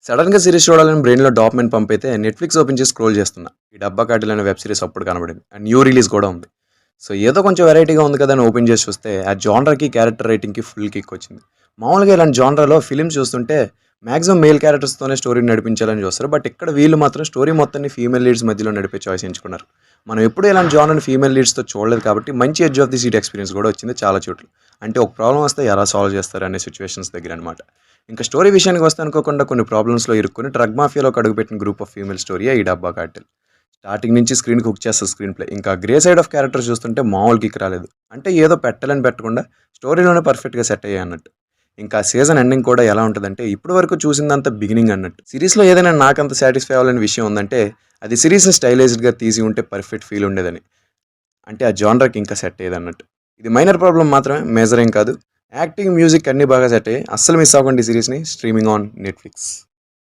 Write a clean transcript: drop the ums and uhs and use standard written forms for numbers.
సడన్‌గా సిరీస్ చూడాలని బ్రెయిన్‌లో డాపమైన్ పంప్ అయితే నెట్‌ఫ్లిక్స్ ఓపెన్ చేసి స్క్రోల్ చేస్తున్నా. ఈ 'డబ్బా కాటిల్' అనే వెబ్ సీరీస్ అప్పుడు కనబడింది. అండ్ న్యూ రిలీజ్ కూడా ఉంది. సో ఏదో కొంచెం వెరైటీగా ఉంది కదా అని ఓపెన్ చేసి చూస్తే ఆ జానర్‌కి, క్యారెక్టర్ రైటింగ్‌కి ఫుల్ కిక్ వచ్చింది. మామూలుగా ఇలాంటి జానర్‌లో ఫిల్మ్స్ చూస్తుంటే మాక్సిమం మేల్ క్యారెక్టర్స్‌తోనే స్టోరీని నడిపించాలని చూస్తారు. బట్ ఇక్కడ వీళ్ళు మాత్రం స్టోరీ మొత్తాన్ని ఫీమేల్ లీడ్స్ మధ్యలో నడిపే చాయిస్ ఎంచుకున్నారు. మనం ఎప్పుడూ ఇలాంటి జానర్‌ని ఫీమేల్ లీడ్స్‌తో చూడలేదు కాబట్టి మంచి edge of the seat experience కూడా వచ్చింది చాలా చోట్ల. అంటే ఒక ప్రాబ్లమ్ వస్తే ఎలా సాల్వ్ చేస్తారు అనే సిట్యుయేషన్స్ దగ్గర అనమాట. ఇంకా స్టోరీ విషయానికి వస్తే అనుకోకుండా కొన్ని ప్రాబ్లమ్స్‌లో ఇరుక్కొని డ్రగ్ మాఫియాలోకి అడుగుపెట్టిన గ్రూప్ ఆఫ్ ఫీమేల్ స్టోరీయే ఈ 'డబ్బా కార్టెల్'. స్టార్టింగ్ నుంచి స్క్రీన్‌కి హుక్ చేస్తది స్క్రీన్ ప్లే. ఇంకా గ్రే సైడ్ ఆఫ్ క్యారెక్టర్స్ చూస్తుంటే మామూలు కిక్ రాలేదు. అంటే ఏదో పెట్టాలని పెట్టకుండా స్టోరీలోనే పర్ఫెక్ట్‌గా సెట్ అయ్యాయన్నట్టు. ఇంకా సీజన్ ఎండింగ్ కూడా ఎలా ఉంటదంటే ఇప్పటి వరకు చూసిందంతా బిగినింగ్ అన్నట్టు. సీరీస్‌లో ఏదైనా నాకంత సాటిస్ఫై అవ్వాలని విషయం ఉందంటే అది సీరీస్‌ని స్టైలైజ్డ్‌గా తీసి ఉంటే పర్ఫెక్ట్ ఫీల్ ఉండేదని. అంటే ఆ జానర్‌కి ఇంకా సెట్ అయ్యేదన్నట్టు. ఇది మైనర్ ప్రాబ్లమ్ మాత్రమే, మేజర్ ఏం కాదు. యాక్టింగ్, మ్యూజిక్ అన్నీ బాగా సెట్ అయ్యాయి. అస్సలు మిస్ అవ్వకండి ఈ సీరీస్‌ని. Streaming on Netflix.